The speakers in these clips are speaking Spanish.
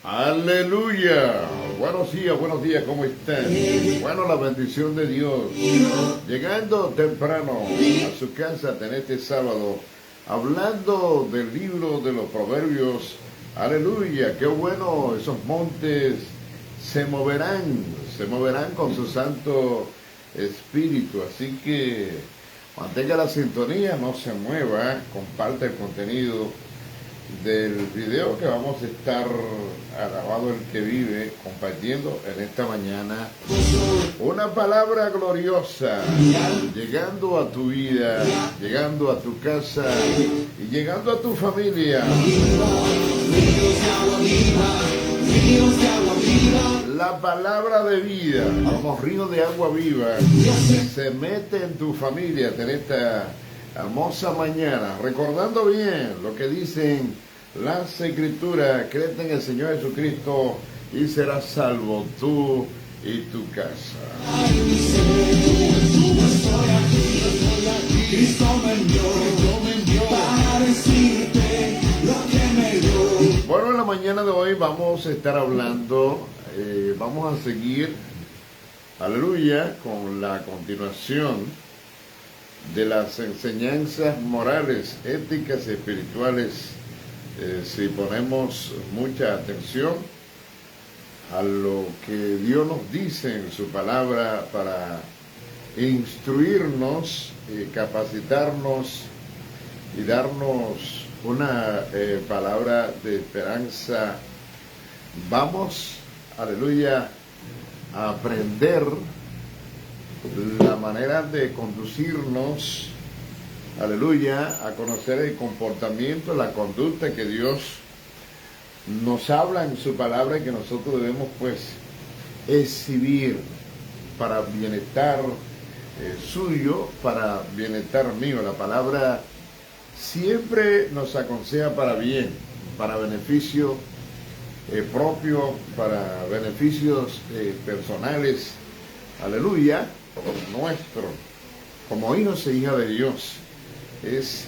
Aleluya. Buenos días, ¿cómo están? Bueno, la bendición de Dios. Llegando temprano a su casa en este sábado, hablando del libro de los Proverbios. Aleluya, qué bueno, esos montes se moverán con su Santo Espíritu. Así que mantenga la sintonía, no se mueva, comparte el contenido del video que vamos a estar, alabado el que vive, compartiendo en esta mañana. Una palabra gloriosa, llegando a tu vida, llegando a tu casa y llegando a tu familia. La palabra de vida, como río de agua viva, se mete en tu familia en esta hermosa mañana, recordando bien lo que dicen las Escrituras: créete en el Señor Jesucristo y serás salvo tú y tu casa. Bueno, en la mañana de hoy vamos a estar hablando, vamos a seguir, aleluya, con la continuación de las enseñanzas morales, éticas y espirituales. Si ponemos mucha atención a lo que Dios nos dice en su palabra para instruirnos, capacitarnos y darnos una palabra de esperanza, vamos, aleluya, a aprender la manera de conducirnos, aleluya, a conocer el comportamiento, la conducta que Dios nos habla en su palabra y que nosotros debemos pues exhibir para bienestar suyo, para bienestar mío. La palabra siempre nos aconseja para bien, para beneficio propio, para beneficios personales, aleluya, nuestro, como hijos e hijas de Dios. Es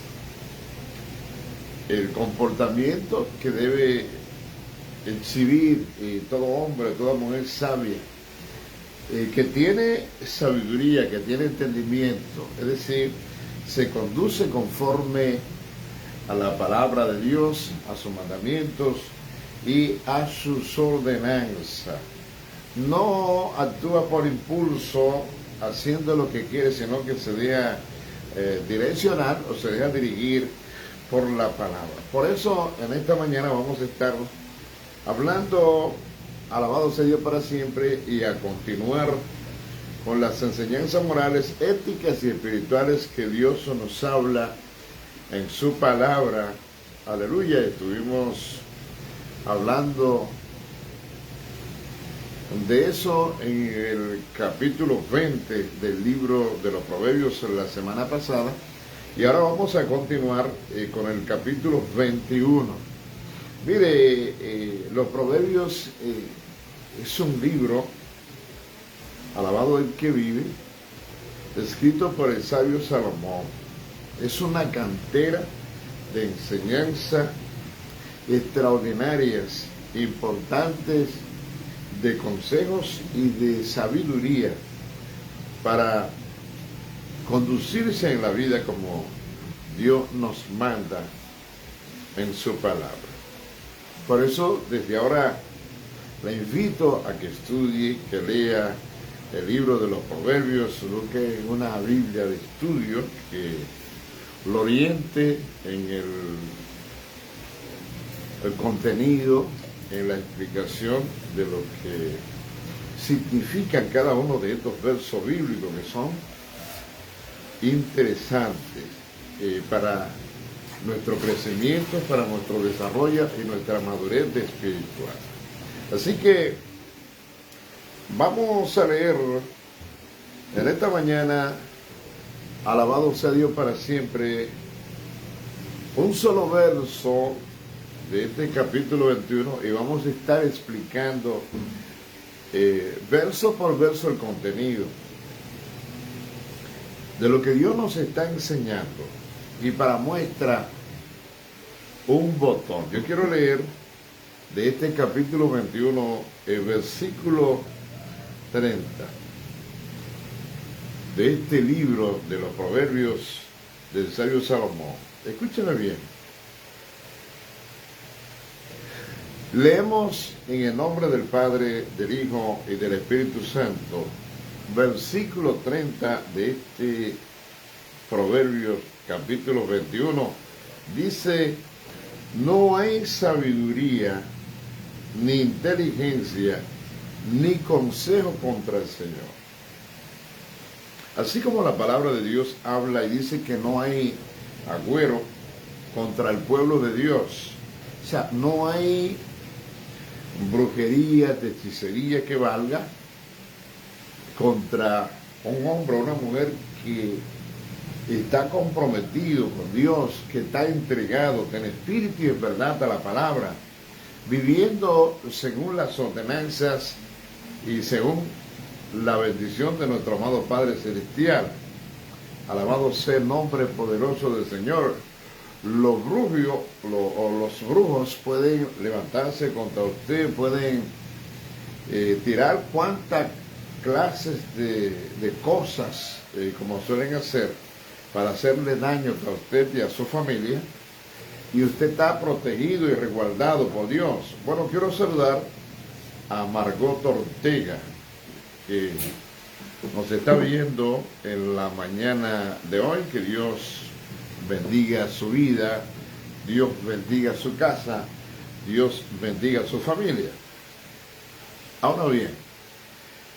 el comportamiento que debe exhibir todo hombre, toda mujer sabia, que tiene sabiduría, que tiene entendimiento, es decir, se conduce conforme a la palabra de Dios, a sus mandamientos y a sus ordenanzas. No actúa por impulso, haciendo lo que quiere, sino que se deja direccionar o se deja dirigir por la palabra. Por eso en esta mañana vamos a estar hablando, alabado sea Dios para siempre, y a continuar con las enseñanzas morales, éticas y espirituales que Dios nos habla en su palabra. Aleluya. Estuvimos hablando de eso en el capítulo 20 del libro de los Proverbios la semana pasada, y ahora vamos a continuar con el capítulo 21. Mire, los Proverbios es un libro, alabado el que vive, escrito por el sabio Salomón. Es una cantera de enseñanza extraordinarias, importantes, de consejos y de sabiduría para conducirse en la vida como Dios nos manda en su palabra. Por eso, desde ahora, le invito a que estudie, que lea el libro de los Proverbios, busque una Biblia de estudio que lo oriente en el contenido, en la explicación de lo que significan cada uno de estos versos bíblicos, que son interesantes para nuestro crecimiento, para nuestro desarrollo y nuestra madurez espiritual. Así que vamos a leer en esta mañana, alabado sea Dios para siempre, un solo verso de este capítulo 21, y vamos a estar explicando verso por verso el contenido de lo que Dios nos está enseñando. Y para muestra, un botón. Yo quiero leer de este capítulo 21, el versículo 30, de este libro de los Proverbios del sabio Salomón. Escúchenme bien. Leemos en el nombre del Padre, del Hijo y del Espíritu Santo, versículo 30 de este Proverbios capítulo 21. Dice: no hay sabiduría, ni inteligencia, ni consejo contra el Señor. Así como la palabra de Dios habla y dice que no hay agüero contra el pueblo de Dios. O sea, no hay brujería, hechicería que valga contra un hombre o una mujer que está comprometido con Dios, que está entregado, que en espíritu y en verdad a la palabra, viviendo según las ordenanzas y según la bendición de nuestro amado Padre Celestial. Alabado sea el nombre poderoso del Señor. Los brujos pueden levantarse contra usted, pueden tirar cuantas clases de cosas, como suelen hacer, para hacerle daño a usted y a su familia, y usted está protegido y resguardado por Dios. Bueno, quiero saludar a Margot Ortega, que nos está viendo en la mañana de hoy. Que Dios bendiga su vida, Dios bendiga su casa, Dios bendiga su familia. Ahora bien,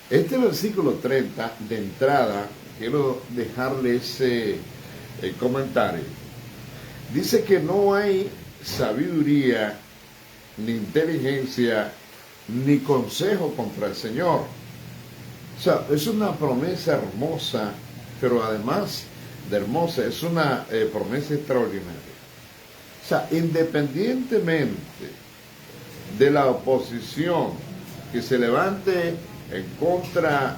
este versículo 30 de entrada, quiero dejarle ese comentario. Dice que no hay sabiduría, ni inteligencia, ni consejo contra el Señor. O sea, es una promesa hermosa, pero además de hermosa, es una promesa extraordinaria. O sea, independientemente de la oposición que se levante en contra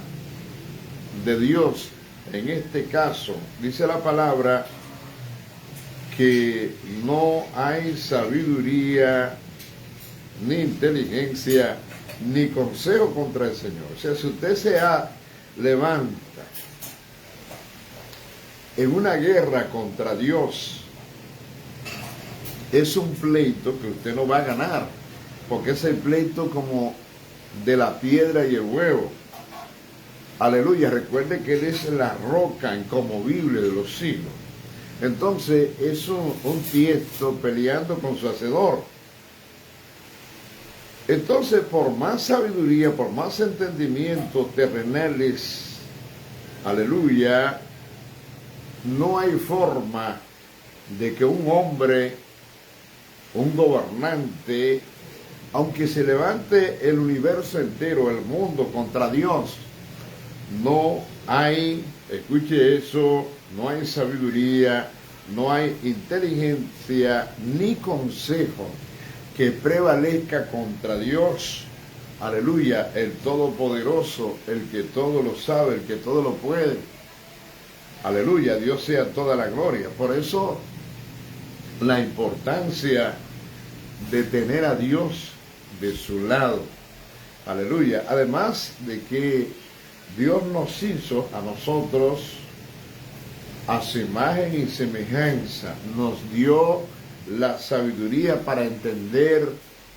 de Dios, en este caso, dice la palabra que no hay sabiduría, ni inteligencia, ni consejo contra el Señor. O sea, si usted levanta en una guerra contra Dios, es un pleito que usted no va a ganar, porque es el pleito como de la piedra y el huevo. Aleluya, recuerde que Él es la roca inconmovible de los siglos. Entonces es un tiesto peleando con su hacedor. Entonces, por más sabiduría, por más entendimientos terrenales, aleluya, no hay forma de que un hombre, un gobernante, aunque se levante el universo entero, el mundo contra Dios, no hay, escuche eso, no hay sabiduría, no hay inteligencia ni consejo que prevalezca contra Dios. Aleluya, el Todopoderoso, el que todo lo sabe, el que todo lo puede. Aleluya, Dios sea toda la gloria. Por eso la importancia de tener a Dios de su lado. Aleluya. Además de que Dios nos hizo a nosotros a su imagen y semejanza, nos dio la sabiduría para entender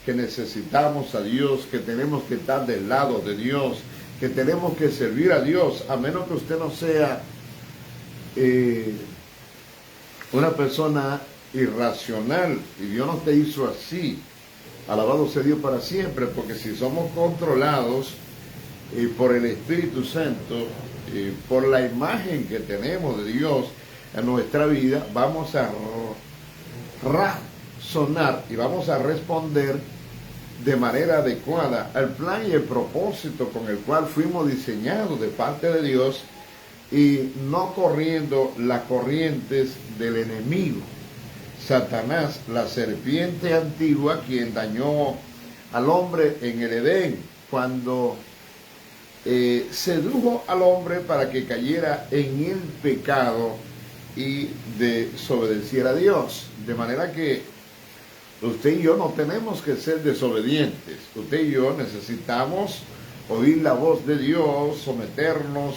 que necesitamos a Dios, que tenemos que estar del lado de Dios, que tenemos que servir a Dios, a menos que usted no sea una persona irracional, y Dios no te hizo así. Alabado sea Dios para siempre, porque si somos controlados por el Espíritu Santo, por la imagen que tenemos de Dios en nuestra vida, vamos a razonar y vamos a responder de manera adecuada al plan y el propósito con el cual fuimos diseñados de parte de Dios, y no corriendo las corrientes del enemigo, Satanás, la serpiente antigua, quien dañó al hombre en el Edén, cuando sedujo al hombre para que cayera en el pecado y desobedeciera a Dios. De manera que Usted y yo no tenemos que ser desobedientes. Usted y yo necesitamos oír la voz de Dios, someternos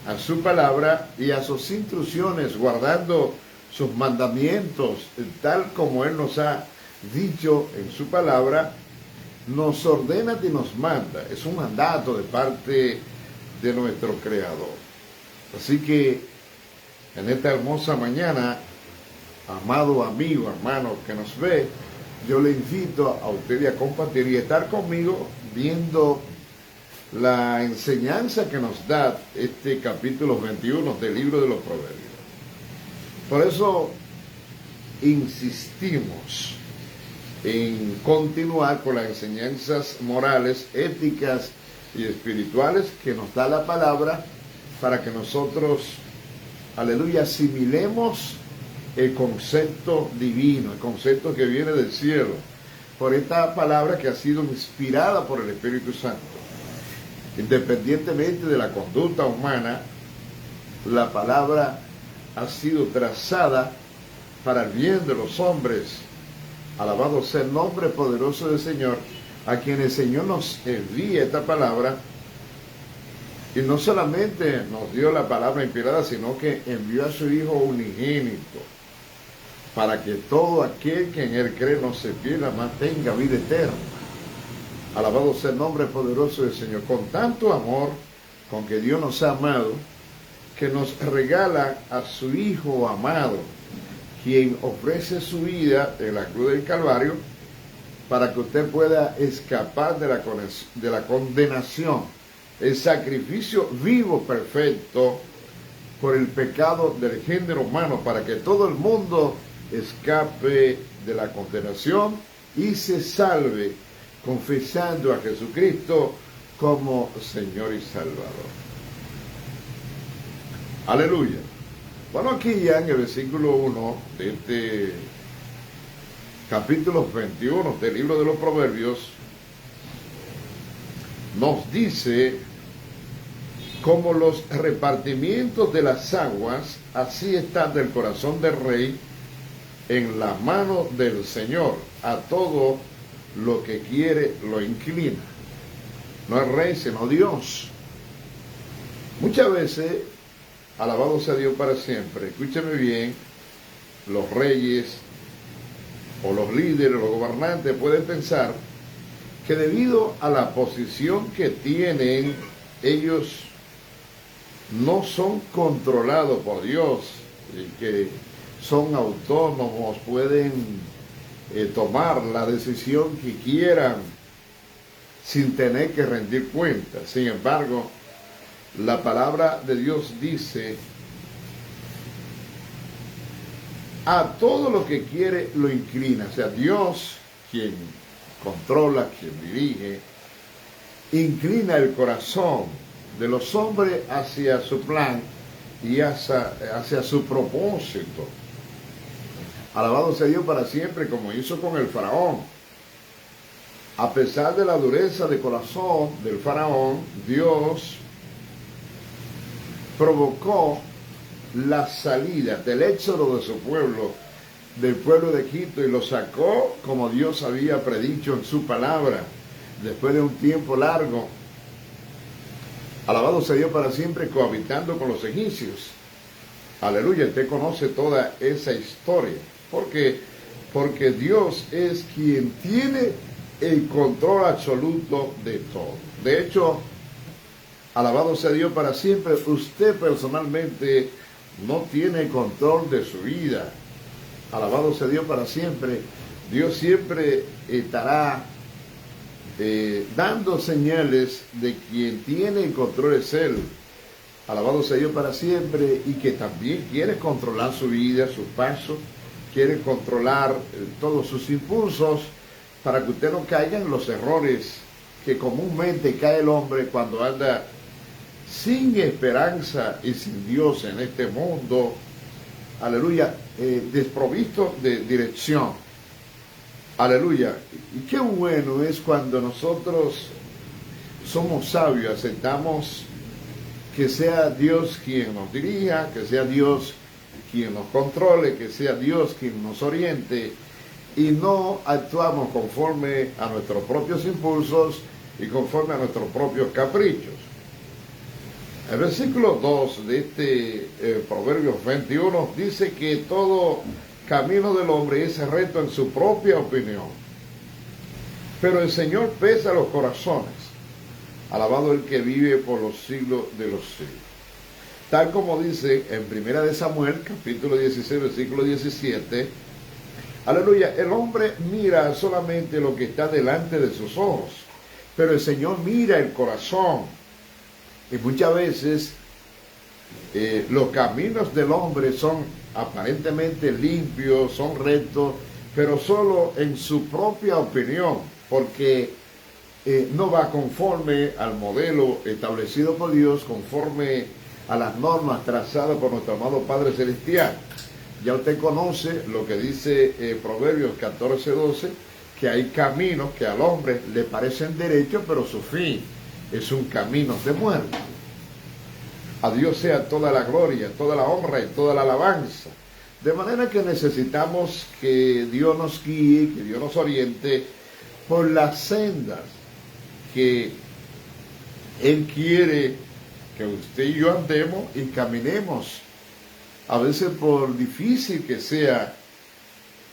a su palabra y a sus instrucciones, guardando sus mandamientos, tal como Él nos ha dicho en su palabra, nos ordena y nos manda. Es un mandato de parte de nuestro Creador. Así que en esta hermosa mañana, amado amigo, hermano que nos ve, yo le invito a usted a compartir y estar conmigo viendo la enseñanza que nos da este capítulo 21 del libro de los Proverbios. Por eso insistimos en continuar con las enseñanzas morales, éticas y espirituales que nos da la palabra para que nosotros, aleluya, asimilemos el concepto divino, el concepto que viene del cielo, por esta palabra que ha sido inspirada por el Espíritu Santo. Independientemente de la conducta humana, la palabra ha sido trazada para el bien de los hombres. Alabado sea el nombre poderoso del Señor, a quien el Señor nos envía esta palabra, y no solamente nos dio la palabra inspirada, sino que envió a su Hijo unigénito, para que todo aquel que en Él cree no se pierda, mas tenga vida eterna. Alabado sea el nombre poderoso del Señor. Con tanto amor con que Dios nos ha amado, que nos regala a su Hijo amado, quien ofrece su vida en la cruz del Calvario, para que usted pueda escapar de la condenación, el sacrificio vivo perfecto por el pecado del género humano, para que todo el mundo escape de la condenación y se salve confesando a Jesucristo como Señor y Salvador. Aleluya. Bueno, aquí ya en el versículo 1 de este capítulo 21 del libro de los Proverbios, nos dice: como los repartimientos de las aguas, así está del corazón del rey en la mano del Señor, a todo lo que quiere lo inclina. No es rey, sino Dios. Muchas veces, alabado sea Dios para siempre, escúcheme bien, los reyes o los líderes, los gobernantes pueden pensar que debido a la posición que tienen, ellos no son controlados por Dios, y que son autónomos, pueden tomar la decisión que quieran sin tener que rendir cuentas. Sin embargo, la palabra de Dios dice: a todo lo que quiere lo inclina. O sea, Dios, quien controla, quien dirige, inclina el corazón de los hombres hacia su plan y hacia su propósito. Alabado sea Dios para siempre, como hizo con el faraón. A pesar de la dureza de corazón del faraón, Dios provocó la salida del éxodo de su pueblo, del pueblo de Egipto, y lo sacó como Dios había predicho en su palabra, después de un tiempo largo. Alabado sea Dios para siempre, cohabitando con los egipcios. Aleluya, usted conoce toda esa historia. ¿Por qué? Porque Dios es quien tiene el control absoluto de todo. De hecho, alabado sea Dios para siempre, usted personalmente no tiene control de su vida. Alabado sea Dios para siempre. Dios siempre estará dando señales de quien tiene el control es Él. Alabado sea Dios para siempre, y que también quiere controlar su vida, sus pasos, quiere controlar todos sus impulsos, para que usted no caiga en los errores que comúnmente cae el hombre cuando anda sin esperanza y sin Dios en este mundo. Aleluya, desprovisto de dirección. Aleluya. Y qué bueno es cuando nosotros somos sabios, aceptamos que sea Dios quien nos dirija, que sea Dios quien nos controle, que sea Dios quien nos oriente, y no actuamos conforme a nuestros propios impulsos y conforme a nuestros propios caprichos. El versículo 2 de este Proverbios 21 dice que todo camino del hombre es recto en su propia opinión, pero el Señor pesa los corazones. Alabado el que vive por los siglos de los siglos. Tal como dice en 1 Samuel, capítulo 16, versículo 17, aleluya, el hombre mira solamente lo que está delante de sus ojos, pero el Señor mira el corazón. Y muchas veces los caminos del hombre son aparentemente limpios, son rectos, pero solo en su propia opinión, porque no va conforme al modelo establecido por Dios, conforme a las normas trazadas por nuestro amado Padre Celestial. Ya usted conoce lo que dice Proverbios 14:12, que hay caminos que al hombre le parecen derechos, pero su fin es un camino de muerte. A Dios sea toda la gloria, toda la honra y toda la alabanza. De manera que necesitamos que Dios nos guíe, que Dios nos oriente por las sendas que Él quiere que usted y yo andemos y caminemos. A veces, por difícil que sea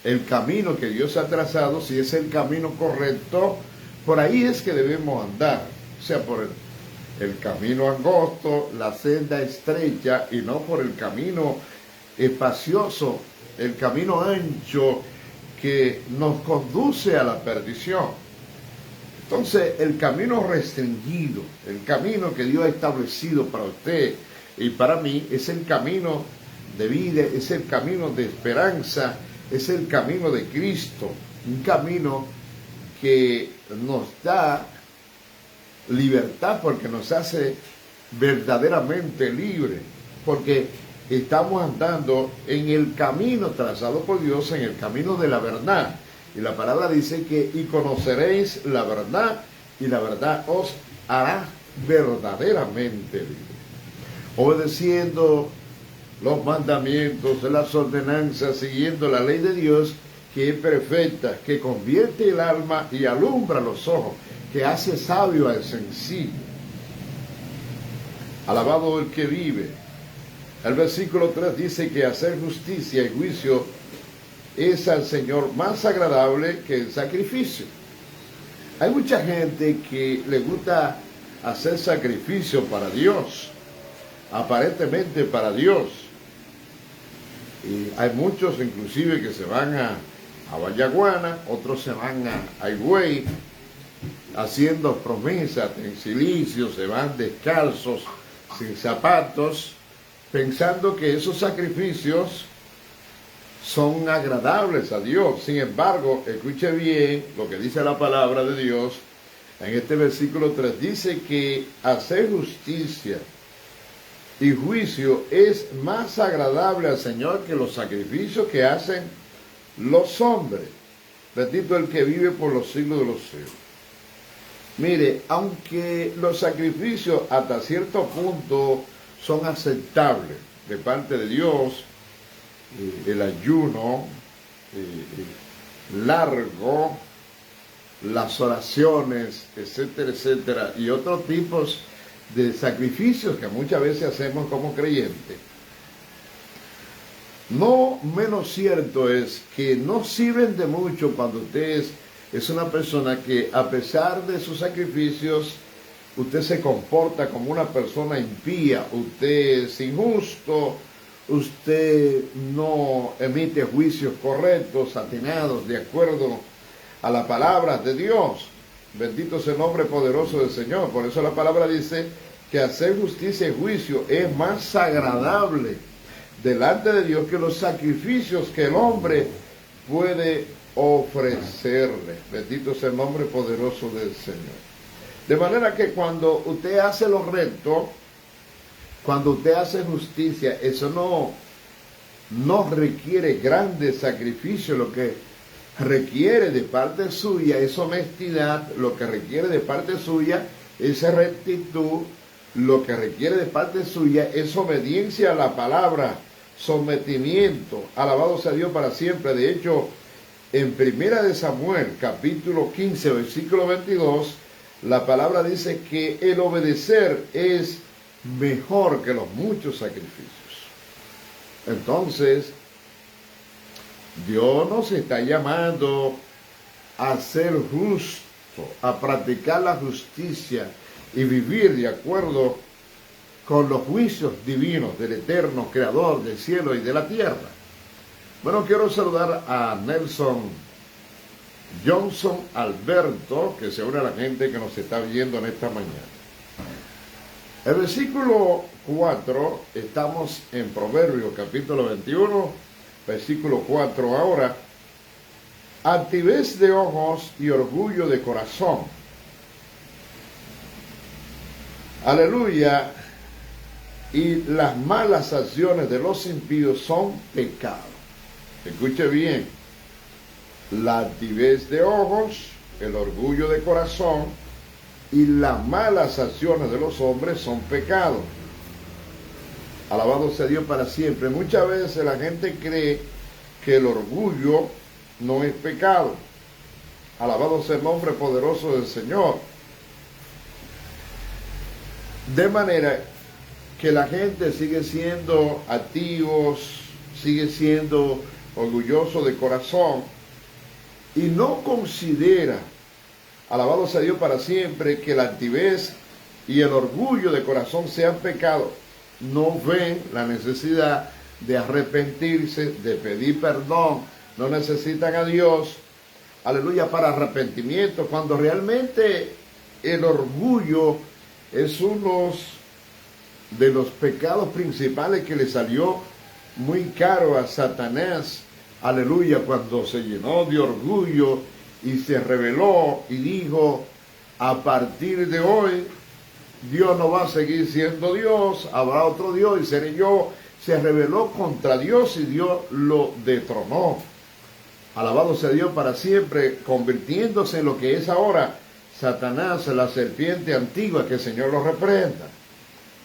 el camino que Dios ha trazado, si es el camino correcto, por ahí es que debemos andar. O sea, por el camino angosto, la senda estrecha, y no por el camino espacioso, el camino ancho que nos conduce a la perdición. Entonces, el camino restringido, el camino que Dios ha establecido para usted y para mí, es el camino de vida, es el camino de esperanza, es el camino de Cristo, un camino que nos da libertad porque nos hace verdaderamente libres, porque estamos andando en el camino trazado por Dios, en el camino de la verdad. Y la palabra dice que y conoceréis la verdad, y la verdad os hará verdaderamente libres. Obedeciendo los mandamientos, las ordenanzas, siguiendo la ley de Dios, que es perfecta, que convierte el alma y alumbra los ojos, que hace sabio al sencillo. Alabado el que vive. El versículo 3 dice que hacer justicia y juicio es al Señor más agradable que el sacrificio. Hay mucha gente que le gusta hacer sacrificio para Dios, aparentemente para Dios. Y hay muchos inclusive que se van a Vallaguana, otros se van a Higüey, haciendo promesas en silicio, se van descalzos, sin zapatos, pensando que esos sacrificios son agradables a Dios. Sin embargo, escuche bien lo que dice la palabra de Dios. En este versículo 3 dice que hacer justicia y juicio es más agradable al Señor que los sacrificios que hacen los hombres. Bendito el que vive por los siglos de los siglos. Mire, aunque los sacrificios hasta cierto punto son aceptables de parte de Dios, el ayuno largo, las oraciones, etcétera, etcétera, y otros tipos de sacrificios que muchas veces hacemos como creyentes, no menos cierto es que no sirven de mucho cuando usted es una persona que, a pesar de sus sacrificios, usted se comporta como una persona impía, usted es injusto, usted no emite juicios correctos, atinados, de acuerdo a la palabra de Dios. Bendito sea el nombre poderoso del Señor. Por eso la palabra dice que hacer justicia y juicio es más agradable delante de Dios que los sacrificios que el hombre puede ofrecerle. Bendito sea el nombre poderoso del Señor. De manera que cuando usted hace lo recto, cuando usted hace justicia, eso no requiere grandes sacrificios. Lo que requiere de parte suya es honestidad, lo que requiere de parte suya es rectitud, lo que requiere de parte suya es obediencia a la palabra, sometimiento. Alabado sea Dios para siempre. De hecho, en Primera de Samuel, capítulo 15, versículo 22, la palabra dice que el obedecer es mejor que los muchos sacrificios. Entonces, Dios nos está llamando a ser justo, a practicar la justicia y vivir de acuerdo con los juicios divinos del eterno creador del cielo y de la tierra. Bueno, quiero saludar a Nelson Johnson Alberto, que se une a la gente que nos está viendo en esta mañana. El versículo 4, estamos en Proverbios capítulo 21, versículo 4 ahora. Altivez de ojos y orgullo de corazón. Aleluya. Y las malas acciones de los impíos son pecado. Escuche bien. La altivez de ojos, el orgullo de corazón y las malas acciones de los hombres son pecado. Alabado sea Dios para siempre. Muchas veces la gente cree que el orgullo no es pecado. Alabado sea el nombre poderoso del Señor. De manera que la gente sigue siendo altivos, sigue siendo orgulloso de corazón y no considera, alabado sea Dios para siempre, que la altivez y el orgullo de corazón sean pecado. No ven la necesidad de arrepentirse, de pedir perdón. No necesitan a Dios, aleluya, para arrepentimiento, cuando realmente el orgullo es uno de los pecados principales que le salió muy caro a Satanás, aleluya, cuando se llenó de orgullo y se rebeló y dijo: a partir de hoy Dios no va a seguir siendo Dios, habrá otro Dios y seré yo. Se rebeló contra Dios y Dios lo detronó. Alabado sea Dios para siempre, convirtiéndose en lo que es ahora Satanás, la serpiente antigua, que el Señor lo reprenda.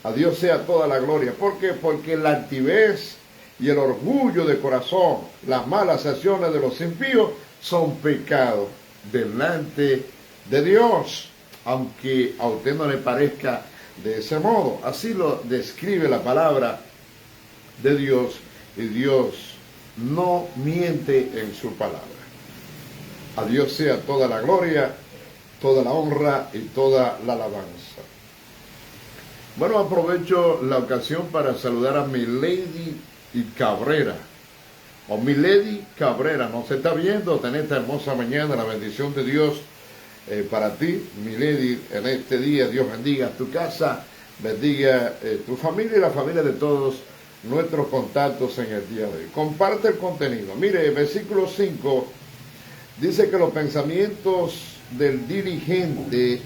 A Dios sea toda la gloria. ¿Por qué? Porque la altivez y el orgullo de corazón, las malas acciones de los impíos, son pecados delante de Dios, aunque a usted no le parezca de ese modo. Así lo describe la palabra de Dios, y Dios no miente en su palabra. A Dios sea toda la gloria, toda la honra y toda la alabanza. Bueno, aprovecho la ocasión para saludar a Milady Cabrera, o Milady Cabrera. Nos está viendo en esta hermosa mañana. La bendición de Dios para ti, Milady, en este día. Dios bendiga tu casa, bendiga tu familia y la familia de todos nuestros contactos en el día de hoy. Comparte el contenido. Mire, el versículo 5 dice que los pensamientos del diligente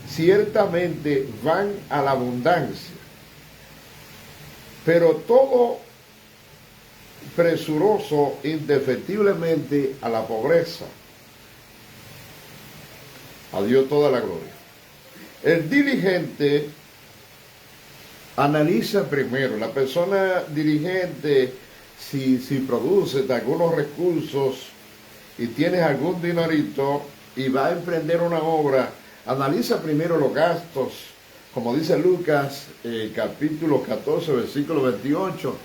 ciertamente van a la abundancia, pero todo presuroso indefectiblemente a la pobreza. A Dios toda la gloria. El diligente analiza primero. La persona diligente, si produce algunos recursos y tienes algún dinerito y va a emprender una obra, analiza primero los gastos, como dice Lucas capítulo 14, versículo 28.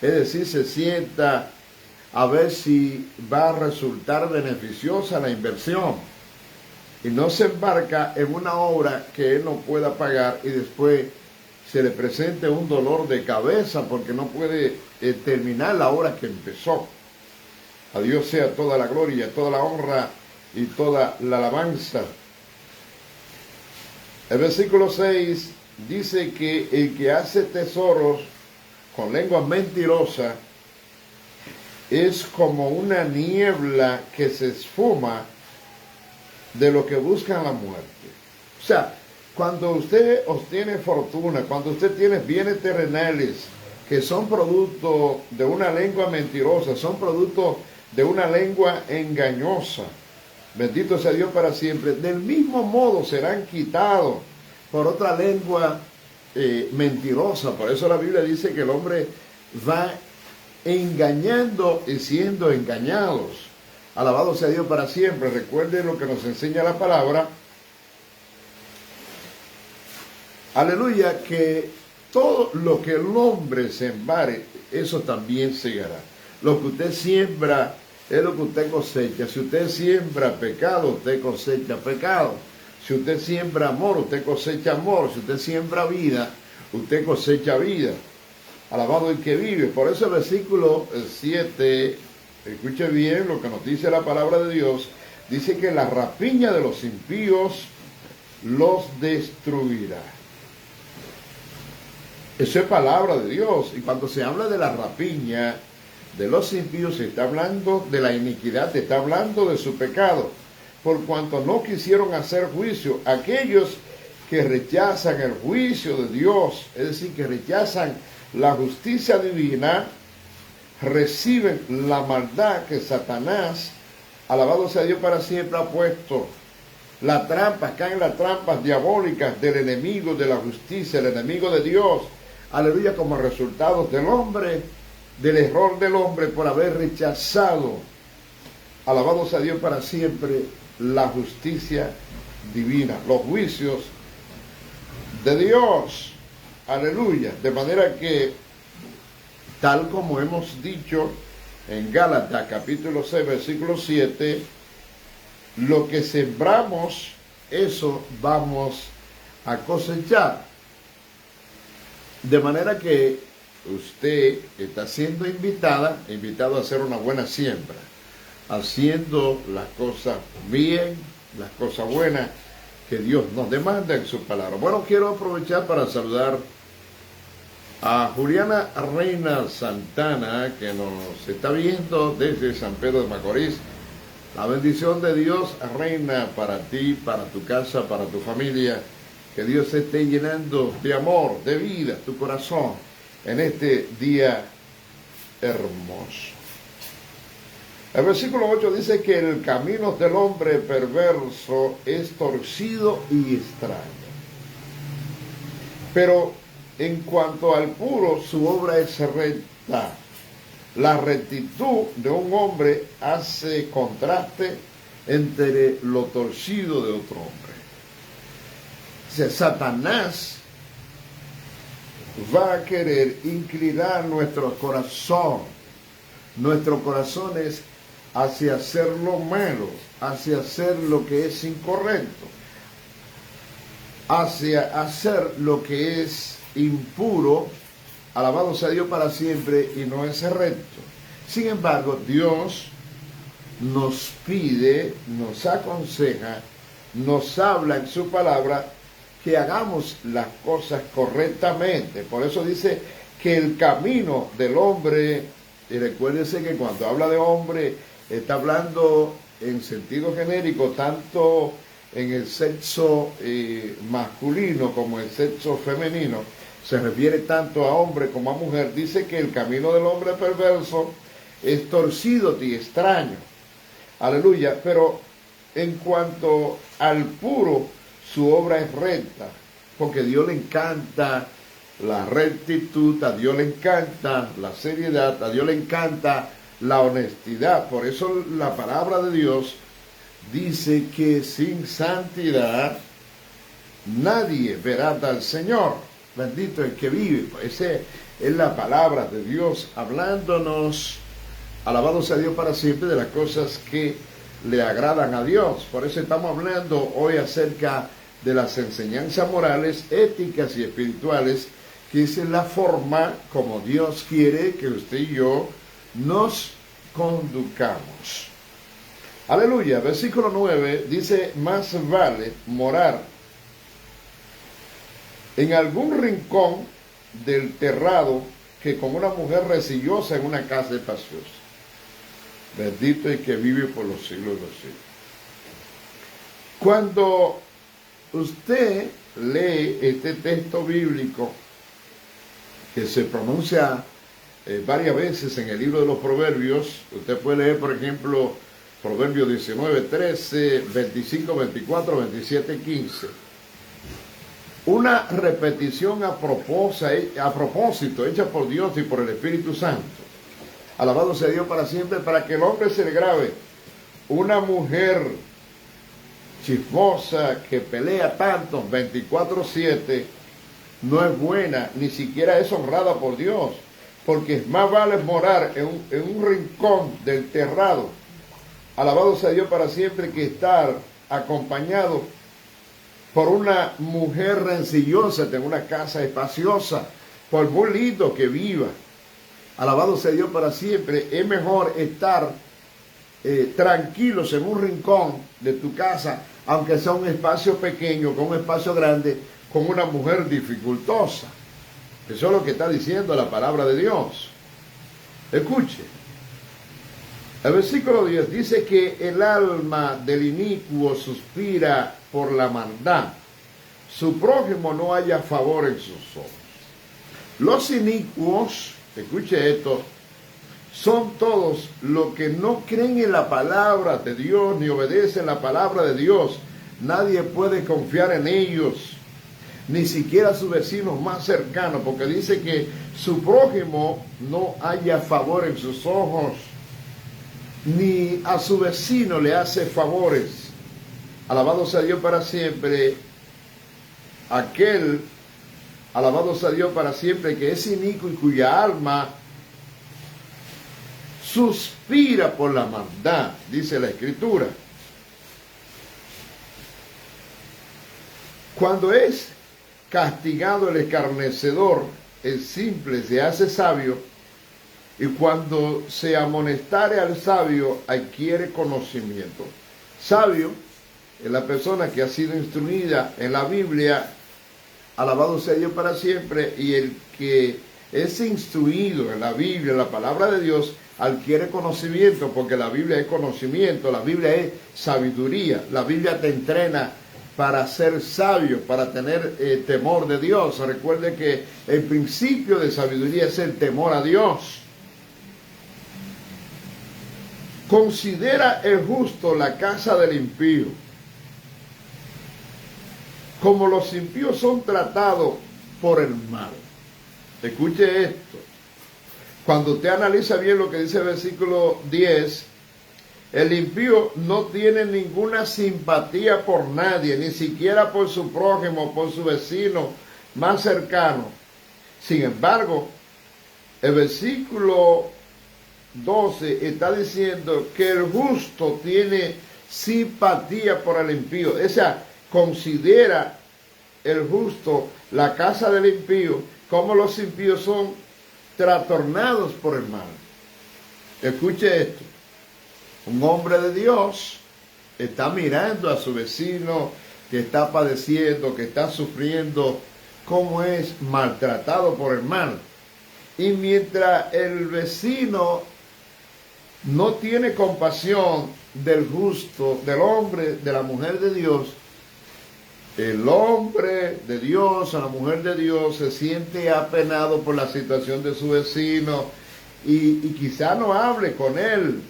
Es decir, se sienta a ver si va a resultar beneficiosa la inversión y no se embarca en una obra que él no pueda pagar y después se le presente un dolor de cabeza porque no puede terminar la obra que empezó. A Dios sea toda la gloria, toda la honra y toda la alabanza. El versículo 6 dice que el que hace tesoros con lengua mentirosa es como una niebla que se esfuma de lo que buscan la muerte. O sea, cuando usted obtiene fortuna, cuando usted tiene bienes terrenales que son producto de una lengua mentirosa, son producto de una lengua engañosa, bendito sea Dios para siempre, del mismo modo serán quitados por otra lengua mentirosa. Por eso la Biblia dice que el hombre va engañando y siendo engañados. Alabado sea Dios para siempre. Recuerde lo que nos enseña la palabra. Aleluya, que todo lo que el hombre sembrare, eso también segará. Lo que usted siembra es lo que usted cosecha. Si usted siembra pecado, usted cosecha pecado. Si usted siembra amor, usted cosecha amor. Si usted siembra vida, usted cosecha vida. Alabado el que vive. Por eso el versículo 7, escuche bien lo que nos dice la palabra de Dios. Dice que la rapiña de los impíos los destruirá. Eso es palabra de Dios. Y cuando se habla de la rapiña de los impíos, se está hablando de la iniquidad, se está hablando de su pecado. Por cuanto no quisieron hacer juicio, aquellos que rechazan el juicio de Dios, es decir, que rechazan la justicia divina, reciben la maldad que Satanás, alabado sea Dios para siempre, ha puesto. La trampa, caen las trampas diabólicas del enemigo de la justicia, el enemigo de Dios. Aleluya, como resultado del hombre, del error del hombre por haber rechazado, alabado sea Dios para siempre, la justicia divina, los juicios de Dios. Aleluya. De manera que, tal como hemos dicho en Gálatas capítulo 6, versículo 7, lo que sembramos, eso vamos a cosechar. De manera que usted está siendo invitado a hacer una buena siembra, haciendo las cosas bien, las cosas buenas que Dios nos demanda en su palabra. Bueno, quiero aprovechar para saludar a Juliana Reina Santana, que nos está viendo desde San Pedro de Macorís. La bendición de Dios, Reina, para ti, para tu casa, para tu familia. Que Dios esté llenando de amor, de vida, tu corazón en este día hermoso. El versículo 8 dice que el camino del hombre perverso es torcido y extraño. Pero en cuanto al puro, su obra es recta. La rectitud de un hombre hace contraste entre lo torcido de otro hombre. O sea, Satanás va a querer inclinar nuestros corazones hacia hacer lo malo, hacia hacer lo que es incorrecto, hacia hacer lo que es impuro, alabado sea Dios para siempre, y no es recto. Sin embargo, Dios nos pide, nos aconseja, nos habla en su palabra que hagamos las cosas correctamente. Por eso dice que el camino del hombre, y recuérdese que cuando habla de hombre, está hablando en sentido genérico, tanto en el sexo masculino como en el sexo femenino, se refiere tanto a hombre como a mujer. Dice que el camino del hombre perverso es torcido y extraño. Aleluya. Pero en cuanto al puro, su obra es recta, porque a Dios le encanta la rectitud, a Dios le encanta la seriedad, a Dios le encanta la honestidad. Por eso la palabra de Dios dice que sin santidad nadie verá al Señor. Bendito el que vive. Esa es la palabra de Dios hablándonos, alabado sea Dios para siempre, de las cosas que le agradan a Dios. Por eso estamos hablando hoy acerca de las enseñanzas morales, éticas y espirituales, que es la forma como Dios quiere que usted y yo nos conduzcamos. Aleluya. Versículo 9 dice: más vale morar en algún rincón del terrado que con una mujer resillosa en una casa espaciosa. Bendito el que vive por los siglos de los siglos. Cuando usted lee este texto bíblico que se pronuncia varias veces en el libro de los Proverbios, usted puede leer, por ejemplo, Proverbios 19, 13, 25, 24, 27, 15. Una repetición a propósito, hecha por Dios y por el Espíritu Santo. Alabado sea Dios para siempre, para que el hombre se le grabe. una mujer chismosa que pelea tanto 24/7 no es buena, ni siquiera es honrada por Dios, porque más vale morar en un rincón del terrado, alabado sea Dios para siempre, que estar acompañado por una mujer rencillosa en una casa espaciosa, por muy lindo que viva, alabado sea Dios para siempre. Es mejor estar tranquilos en un rincón de tu casa, aunque sea un espacio pequeño, con un espacio grande, con una mujer dificultosa. Eso es lo que está diciendo la palabra de Dios. Escuche. El versículo 10 dice que el alma del inicuo suspira por la maldad. Su prójimo no halla favor en sus ojos. Los inicuos, escuche esto, son todos los que no creen en la palabra de Dios ni obedecen la palabra de Dios. Nadie puede confiar en ellos, ni siquiera sus vecinos más cercanos, porque dice que su prójimo no haya favor en sus ojos, ni a su vecino le hace favores. Alabado sea Dios para siempre, aquel, alabado sea Dios para siempre, que es inicuo y cuya alma suspira por la maldad, dice la Escritura. Cuando es castigado el escarnecedor, el simple se hace sabio, y cuando se amonestare al sabio, adquiere conocimiento. Sabio es la persona que ha sido instruida en la Biblia, alabado sea Dios para siempre, y el que es instruido en la Biblia, en la palabra de Dios, adquiere conocimiento, porque la Biblia es conocimiento, la Biblia es sabiduría, la Biblia te entrena para ser sabio, para tener temor de Dios. Recuerde que el principio de sabiduría es el temor a Dios. Considera el justo la casa del impío. Como los impíos son tratados por el mal. Escuche esto. Cuando usted analiza bien lo que dice el versículo 10, el impío no tiene ninguna simpatía por nadie, ni siquiera por su prójimo, por su vecino más cercano. Sin embargo, el versículo 12 está diciendo que el justo tiene simpatía por el impío. O sea, considera el justo la casa del impío, como los impíos son trastornados por el mal. Escuche esto. Un hombre de Dios está mirando a su vecino que está padeciendo, que está sufriendo, cómo es maltratado por el mal. Y mientras el vecino no tiene compasión del justo, del hombre, de la mujer de Dios, el hombre de Dios, a la mujer de Dios, se siente apenado por la situación de su vecino y quizá no hable con él.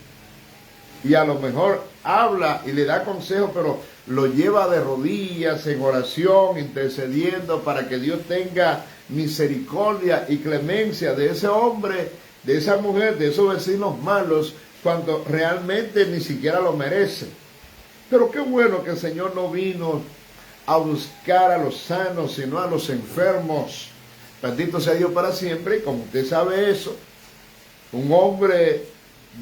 Y a lo mejor habla y le da consejo, pero lo lleva de rodillas en oración, intercediendo para que Dios tenga misericordia y clemencia de ese hombre, de esa mujer, de esos vecinos malos, cuando realmente ni siquiera lo merece. Pero qué bueno que el Señor no vino a buscar a los sanos, sino a los enfermos. Bendito sea Dios para siempre. Y como usted sabe eso, un hombre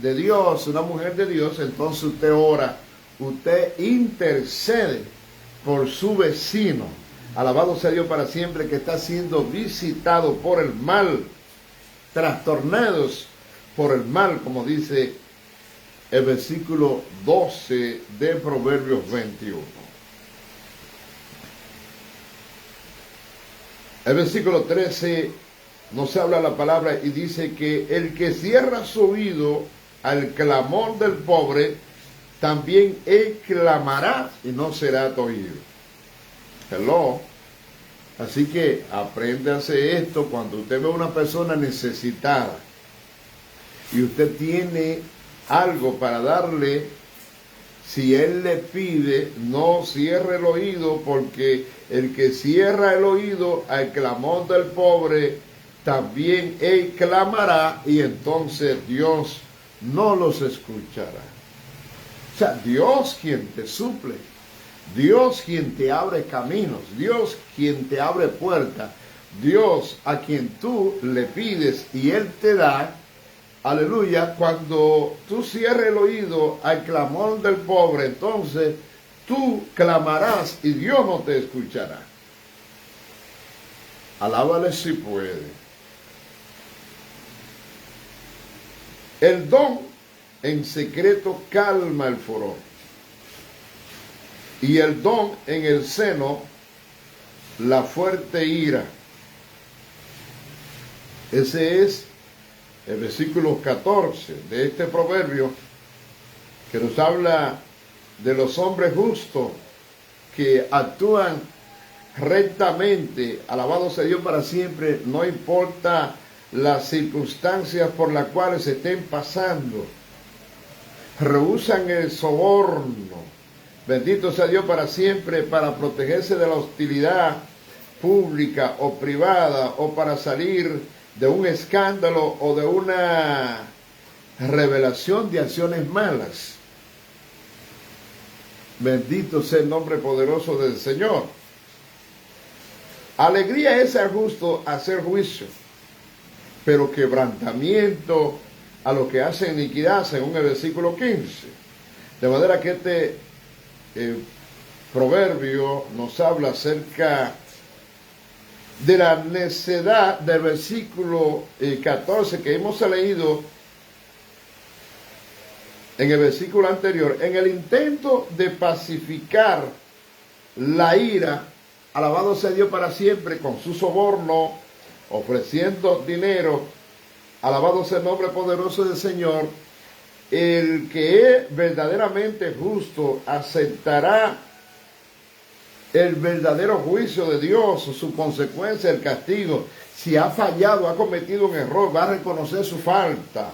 de Dios, una mujer de Dios, entonces usted ora, usted intercede por su vecino, alabado sea Dios para siempre, que está siendo visitado por el mal, trastornados por el mal, como dice el versículo 12 de Proverbios 21. El versículo 13 nos habla la palabra y dice que el que cierra su oído al clamor del pobre, también él clamará y no será oído. Hello. Así que apréndase esto cuando usted ve a una persona necesitada y usted tiene algo para darle. Si él le pide, no cierre el oído, porque el que cierra el oído al clamor del pobre, también él clamará y entonces Dios no los escuchará. O sea, Dios quien te suple, Dios quien te abre caminos, Dios quien te abre puertas, Dios a quien tú le pides y Él te da. Aleluya, cuando tú cierres el oído al clamor del pobre, entonces tú clamarás y Dios no te escuchará. Alábale si puede. El don en secreto calma el furor, y el don en el seno la fuerte ira. Ese es el versículo 14 de este proverbio, que nos habla de los hombres justos que actúan rectamente. Alabado sea Dios para siempre, no importa las circunstancias por las cuales se estén pasando. Rehúsan el soborno. Bendito sea Dios para siempre, para protegerse de la hostilidad pública o privada, o para salir de un escándalo o de una revelación de acciones malas. Bendito sea el nombre poderoso del Señor. Alegría es al justo hacer juicio, pero quebrantamiento a los que hacen iniquidad, según el versículo 15. De manera que este proverbio nos habla acerca de la necedad del versículo 14 que hemos leído en el versículo anterior, en el intento de pacificar la ira. Alabado sea Dios para siempre, con su soborno, ofreciendo dinero. Alabado sea el nombre poderoso del Señor. El que es verdaderamente justo aceptará el verdadero juicio de Dios, su consecuencia, el castigo. Si ha fallado, ha cometido un error, va a reconocer su falta.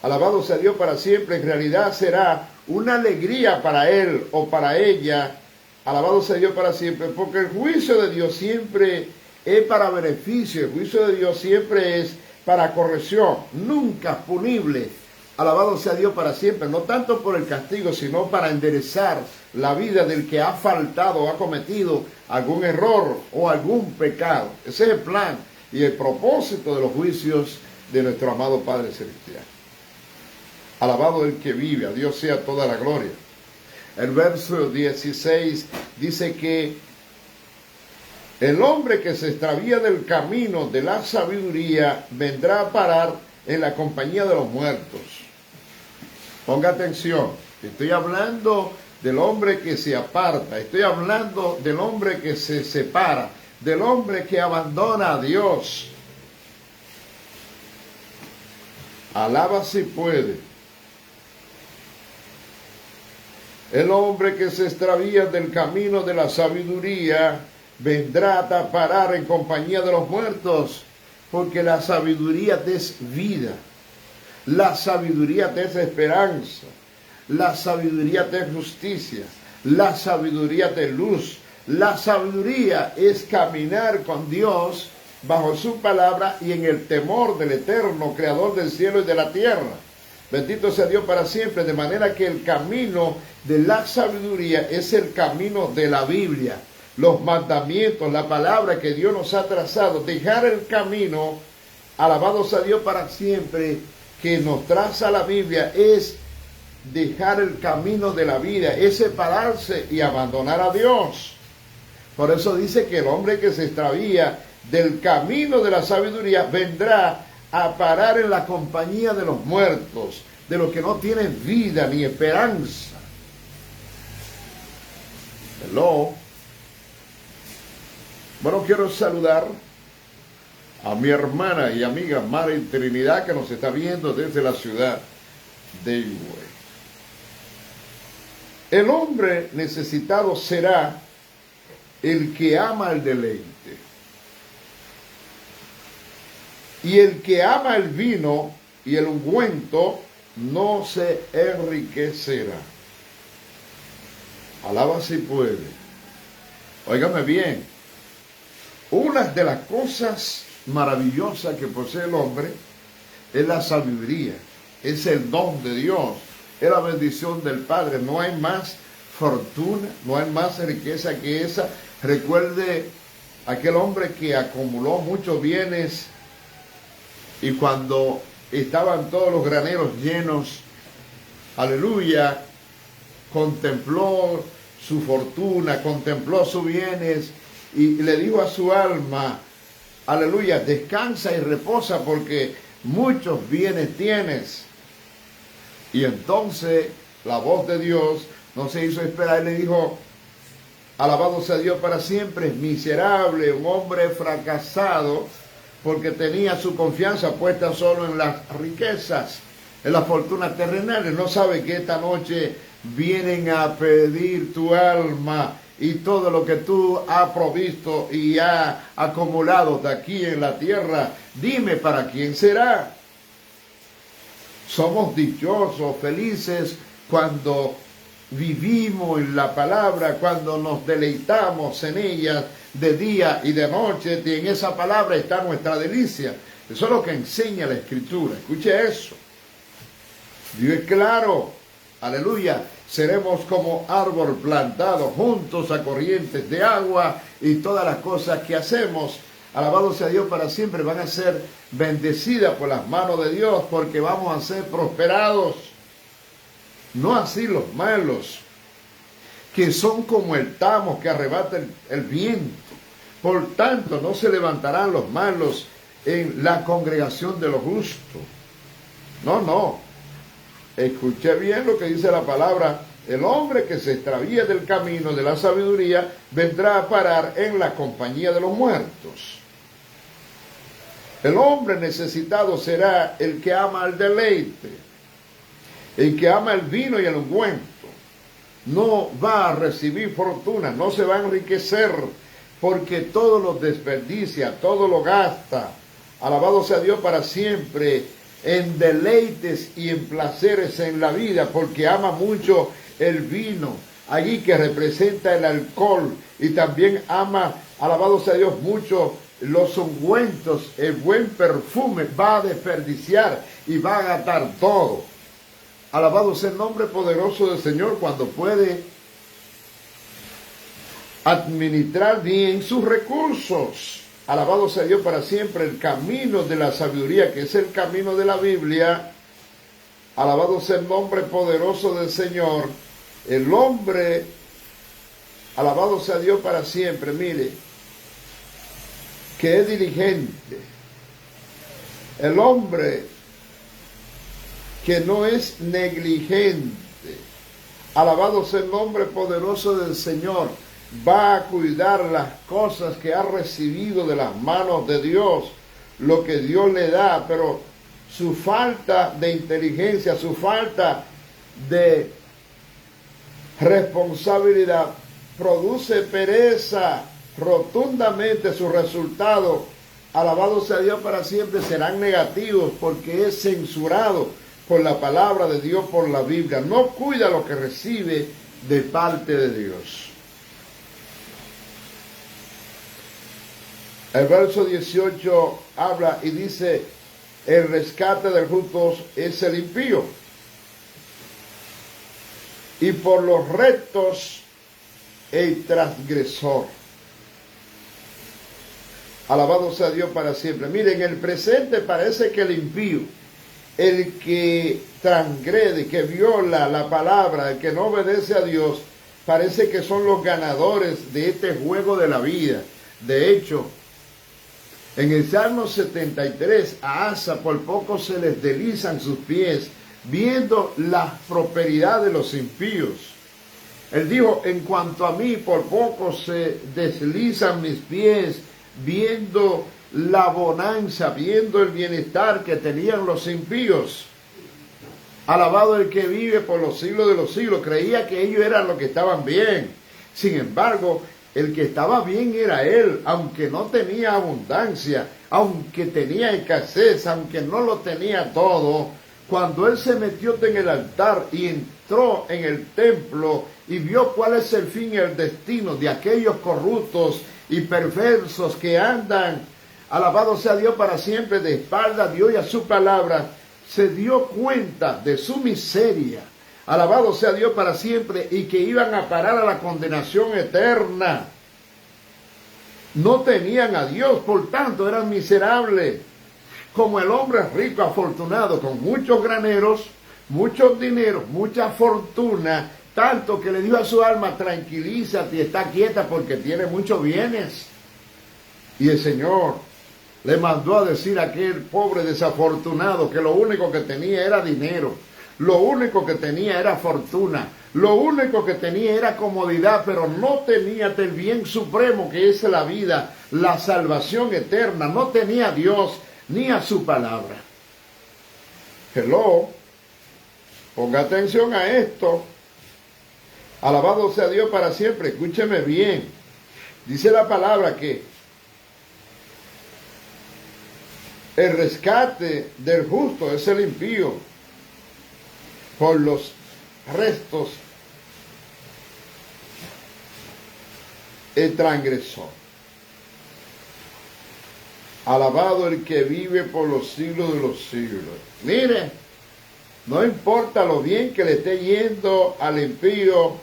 Alabado sea Dios para siempre. En realidad será una alegría para él o para ella. Alabado sea Dios para siempre, porque el juicio de Dios siempre es para beneficio, el juicio de Dios siempre es para corrección, nunca punible. Alabado sea Dios para siempre, no tanto por el castigo, sino para enderezar la vida del que ha faltado o ha cometido algún error o algún pecado. Ese es el plan y el propósito de los juicios de nuestro amado Padre Celestial. Alabado el que vive, a Dios sea toda la gloria. El verso 16 dice que el hombre que se extravía del camino de la sabiduría vendrá a parar en la compañía de los muertos. Ponga atención, estoy hablando del hombre que se aparta, estoy hablando del hombre que se separa, del hombre que abandona a Dios. Alaba si puede. El hombre que se extravía del camino de la sabiduría vendrá a parar en compañía de los muertos, porque la sabiduría te es vida, la sabiduría te es esperanza, la sabiduría te es justicia, la sabiduría te es luz, la sabiduría es caminar con Dios bajo su palabra y en el temor del eterno creador del cielo y de la tierra. Bendito sea Dios para siempre, de manera que el camino de la sabiduría es el camino de la Biblia, los mandamientos, la palabra que Dios nos ha trazado. Dejar el camino, alabado sea Dios para siempre, que nos traza la Biblia, es dejar el camino de la vida, es separarse y abandonar a Dios. Por eso dice que el hombre que se extravía del camino de la sabiduría vendrá a parar en la compañía de los muertos, de los que no tienen vida ni esperanza. Hello. Bueno, quiero saludar a mi hermana y amiga Mari Trinidad, que nos está viendo desde la ciudad de Higüey. El hombre necesitado será el que ama el deleite. Y el que ama el vino y el ungüento no se enriquecerá. Alaba si puede. Óigame bien. Una de las cosas maravillosas que posee el hombre es la sabiduría. Es el don de Dios. es la bendición del Padre. No hay más fortuna, no hay más riqueza que esa. Recuerde aquel hombre que acumuló muchos bienes y cuando estaban todos los graneros llenos, aleluya, contempló su fortuna, contempló sus bienes y le dijo a su alma, aleluya, descansa y reposa porque muchos bienes tienes. Y entonces la voz de Dios no se hizo esperar y le dijo, alabado sea Dios para siempre, miserable, un hombre fracasado, porque tenía su confianza puesta solo en las riquezas, en las fortunas terrenales. No sabe que esta noche vienen a pedir tu alma y todo lo que tú has provisto y has acumulado de aquí en la tierra. Dime, ¿para quién será? Somos dichosos, felices cuando vivimos en la palabra, cuando nos deleitamos en ella de día y de noche, y en esa palabra está nuestra delicia. Eso es lo que enseña la Escritura. Escuche eso. Dios es claro, aleluya, seremos como árbol plantado juntos a corrientes de agua y todas las cosas que hacemos, alabado sea Dios para siempre, van a ser bendecidas por las manos de Dios porque vamos a ser prosperados. No así los malos, que son como el tamo que arrebata el viento. Por tanto, no se levantarán los malos en la congregación de los justos. No, no. Escuché bien lo que dice la palabra. El hombre que se extravía del camino de la sabiduría vendrá a parar en la compañía de los muertos. El hombre necesitado será el que ama el deleite, el que ama el vino y el ungüento. No va a recibir fortuna, no se va a enriquecer, porque todo lo desperdicia, todo lo gasta. Alabado sea Dios para siempre, en deleites y en placeres en la vida, porque ama mucho el vino, allí que representa el alcohol, y también ama, alabado sea Dios, mucho los ungüentos, el buen perfume, va a desperdiciar y va a gastar todo. Alabado sea el nombre poderoso del Señor cuando puede administrar bien sus recursos. Alabado sea Dios para siempre, el camino de la sabiduría, que es el camino de la Biblia. Alabado sea el nombre poderoso del Señor. El hombre, alabado sea Dios para siempre, mire, que es diligente. El hombre que no es negligente, alabado sea el nombre poderoso del Señor, va a cuidar las cosas que ha recibido de las manos de Dios, lo que Dios le da, pero su falta de inteligencia, su falta de responsabilidad produce pereza. Rotundamente sus resultados, alabado sea Dios para siempre, serán negativos porque es censurado por la palabra de Dios, por la Biblia. No cuida lo que recibe de parte de Dios. El verso 18 habla y dice, el rescate del justo es el impío, y por los rectos el transgresor. Alabado sea Dios para siempre. Miren, en el presente parece que el impío, el que transgrede, que viola la palabra, el que no obedece a Dios, parece que son los ganadores de este juego de la vida. De hecho, en el Salmo 73, a Asa por poco se les deslizan sus pies, viendo la prosperidad de los impíos. Él dijo, en cuanto a mí, por poco se deslizan mis pies, viendo la bonanza, viendo el bienestar que tenían los impíos. Alabado el que vive por los siglos de los siglos. Creía que ellos eran los que estaban bien. Sin embargo, el que estaba bien era él, aunque no tenía abundancia, aunque tenía escasez, aunque no lo tenía todo. Cuando él se metió en el altar y entró en el templo y vio cuál es el fin y el destino de aquellos corruptos y perversos que andan, alabado sea Dios para siempre, de espalda a Dios y a su palabra, se dio cuenta de su miseria. alabado sea Dios para siempre, y que iban a parar a la condenación eterna. No tenían a Dios, por tanto eran miserables. Como el hombre rico, afortunado, con muchos graneros, muchos dineros, mucha fortuna, tanto que le dijo a su alma, tranquilízate y está quieta porque tiene muchos bienes. Y el Señor le mandó a decir a aquel pobre desafortunado que lo único que tenía era dinero, lo único que tenía era fortuna, lo único que tenía era comodidad, pero no tenía el bien supremo que es la vida, la salvación eterna, no tenía a Dios ni a su palabra. Hello, ponga atención a esto. Alabado sea Dios para siempre. Escúcheme bien. Dice la palabra que el rescate del justo es el impío por los restos el transgresor. Alabado el que vive por los siglos de los siglos. Mire, no importa lo bien que le esté yendo al impío,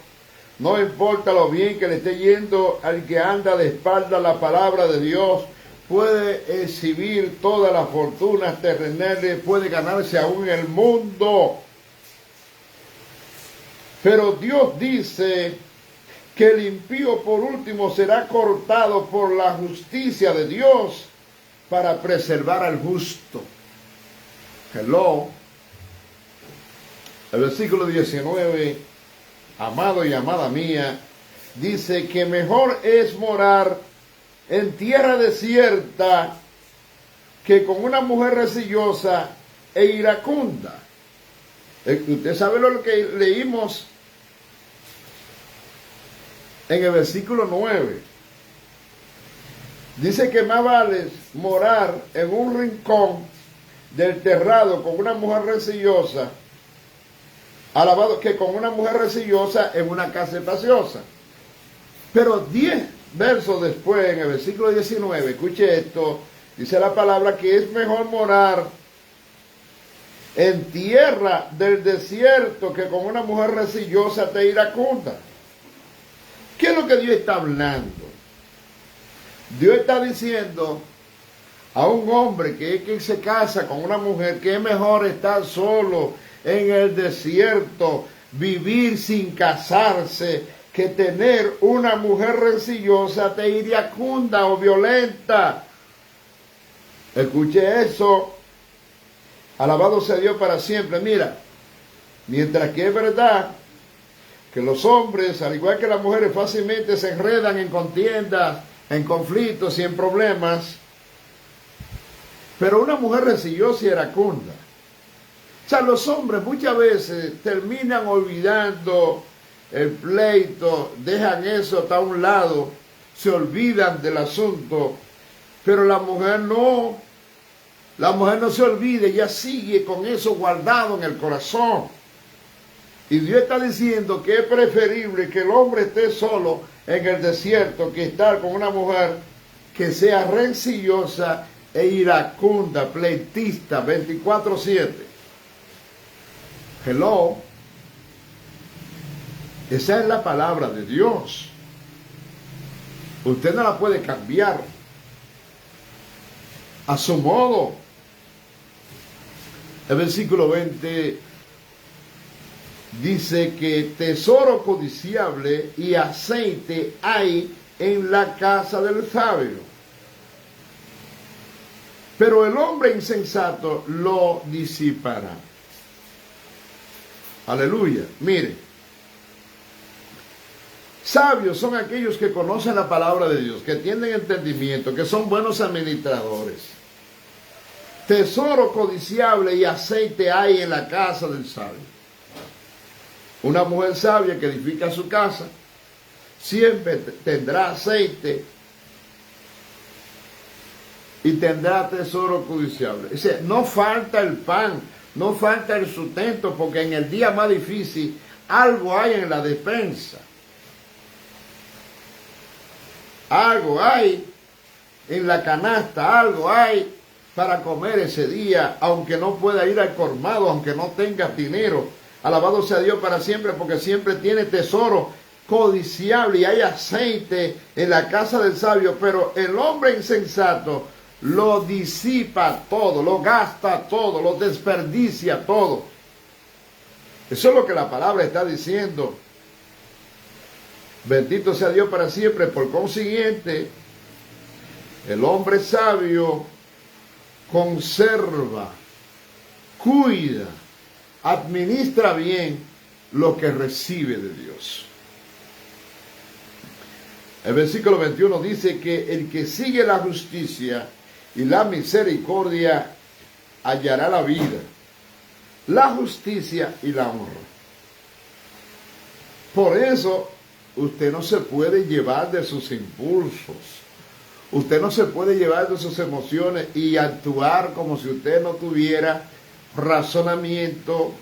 no importa lo bien que le esté yendo al que anda de espalda a la palabra de Dios, puede exhibir todas las fortunas terrenales, puede ganarse aún el mundo. Pero Dios dice que el impío por último será cortado por la justicia de Dios para preservar al justo. Hello. El versículo 19, amado y amada mía, dice que mejor es morar en tierra desierta que con una mujer resillosa e iracunda. Usted sabe lo que leímos en el versículo 9. Dice que más vale morar en un rincón del terrado con una mujer resillosa, alabado, que con una mujer resillosa en una casa espaciosa. Pero 10 versos después, en el versículo 19, escuche esto, dice la palabra que es mejor morar en tierra del desierto que con una mujer resillosa te iracunda. ¿Qué es lo que Dios está hablando? Dios está diciendo a un hombre que es que se casa con una mujer que es mejor estar solo en el desierto, vivir sin casarse, que tener una mujer rencillosa, te iracunda o violenta. Escuche eso. Alabado sea Dios para siempre. Mira, mientras que es verdad que los hombres, al igual que las mujeres, fácilmente se enredan en contiendas, en conflictos y en problemas, pero una mujer rencillosa y iracunda. O sea, los hombres muchas veces terminan olvidando el pleito, dejan eso hasta a un lado, se olvidan del asunto, pero la mujer no se olvida, ella sigue con eso guardado en el corazón. Y Dios está diciendo que es preferible que el hombre esté solo en el desierto que estar con una mujer que sea rencillosa e iracunda, pleitista, 24/7. Hello. Esa es la palabra de Dios. Usted no la puede cambiar a su modo. El versículo 20 dice que tesoro codiciable y aceite hay en la casa del sabio, pero el hombre insensato lo disipará. Aleluya. Mire, sabios son aquellos que conocen la palabra de Dios, que tienen entendimiento, que son buenos administradores. Tesoro codiciable y aceite hay en la casa del sabio. Una mujer sabia que edifica su casa siempre tendrá aceite y tendrá tesoro codiciable. O sea, no falta el pan, no falta el sustento, porque en el día más difícil algo hay en la despensa. Algo hay en la canasta, algo hay para comer ese día, aunque no pueda ir al colmado, aunque no tengas dinero. Alabado sea Dios para siempre, porque siempre tiene tesoro codiciable y hay aceite en la casa del sabio, pero el hombre insensato lo disipa todo, lo gasta todo, lo desperdicia todo. Eso es lo que la palabra está diciendo. Bendito sea Dios para siempre. Por consiguiente, el hombre sabio conserva, cuida, administra bien lo que recibe de Dios. El versículo 21 dice que el que sigue la justicia y la misericordia hallará la vida, la justicia y la honra. Por eso usted no se puede llevar de sus impulsos. Usted no se puede llevar de sus emociones y actuar como si usted no tuviera razonamiento,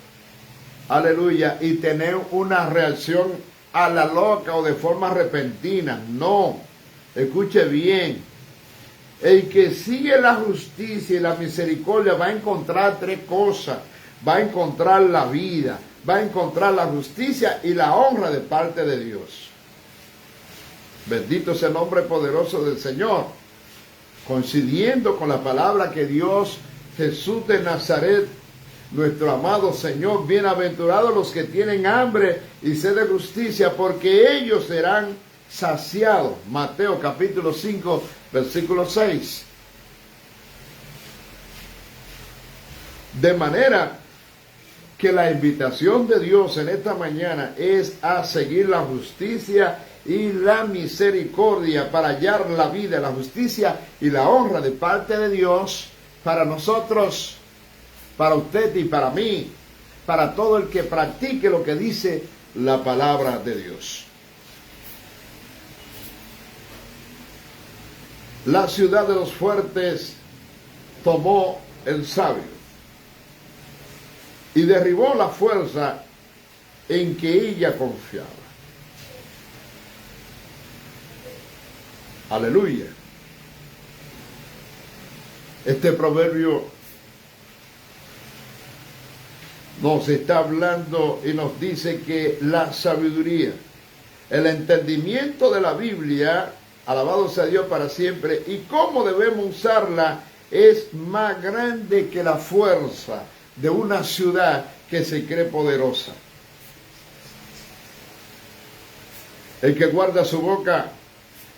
aleluya, y tener una reacción a la loca o de forma repentina. No, escuche bien. El que sigue la justicia y la misericordia va a encontrar tres cosas. Va a encontrar la vida, va a encontrar la justicia y la honra de parte de Dios. Bendito sea el nombre poderoso del Señor. Coincidiendo con la palabra que Dios, Jesús de Nazaret, nuestro amado Señor, bienaventurados los que tienen hambre y sed de justicia, porque ellos serán saciados. Mateo capítulo 5, versículo 6. De manera que la invitación de Dios en esta mañana es a seguir la justicia y la misericordia para hallar la vida, la justicia y la honra de parte de Dios para nosotros, para usted y para mí, para todo el que practique lo que dice la palabra de Dios. La ciudad de los fuertes tomó el sabio y derribó la fuerza en que ella confiaba. Aleluya. Este proverbio nos está hablando y nos dice que la sabiduría, el entendimiento de la Biblia, alabado sea Dios para siempre, y cómo debemos usarla, es más grande que la fuerza de una ciudad que se cree poderosa. El que guarda su boca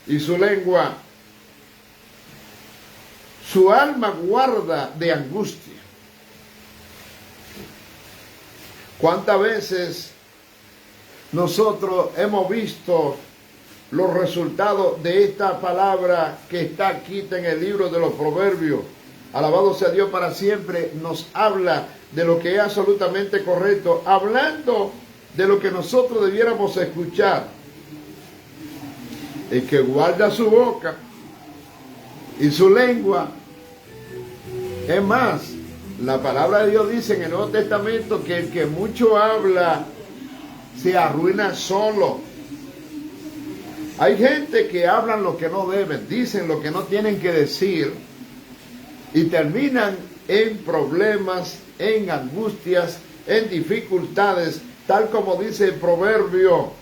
y su lengua, su alma guarda de angustia. ¿Cuántas veces nosotros hemos visto los resultados de esta palabra que está aquí en el libro de los Proverbios? Alabado sea Dios para siempre, nos habla de lo que es absolutamente correcto, hablando de lo que nosotros debiéramos escuchar. El que guarda su boca y su lengua, es más, la palabra de Dios dice en el Nuevo Testamento que el que mucho habla se arruina solo. Hay gente que hablan lo que no deben, dicen lo que no tienen que decir y terminan en problemas, en angustias, en dificultades, tal como dice el proverbio.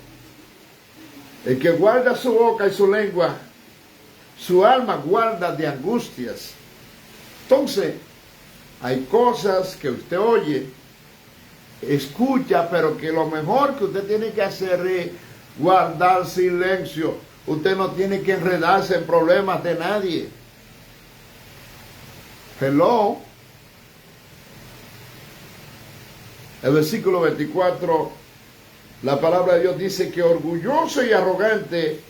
El que guarda su boca y su lengua, su alma guarda de angustias. Entonces, hay cosas que usted oye, escucha, pero que lo mejor que usted tiene que hacer es guardar silencio. Usted no tiene que enredarse en problemas de nadie. Hello. El versículo 24, la palabra de Dios dice que orgulloso y arrogante,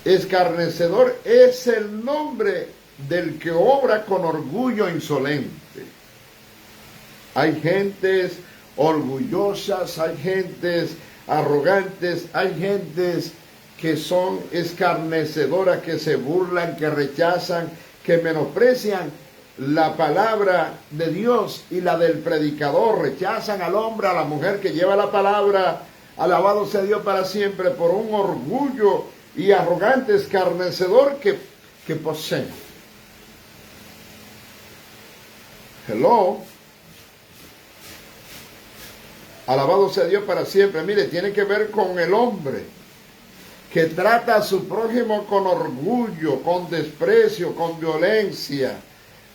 escarnecedor es el nombre del que obra con orgullo insolente. Hay gentes orgullosas, hay gentes arrogantes, hay gentes que son escarnecedoras, que se burlan, que rechazan, que menosprecian la palabra de Dios y la del predicador, rechazan al hombre, a la mujer que lleva la palabra, alabado sea Dios para siempre, por un orgullo y arrogante escarnecedor que poseen. Hello. Alabado sea Dios para siempre. Mire, tiene que ver con el hombre que trata a su prójimo con orgullo, con desprecio, con violencia.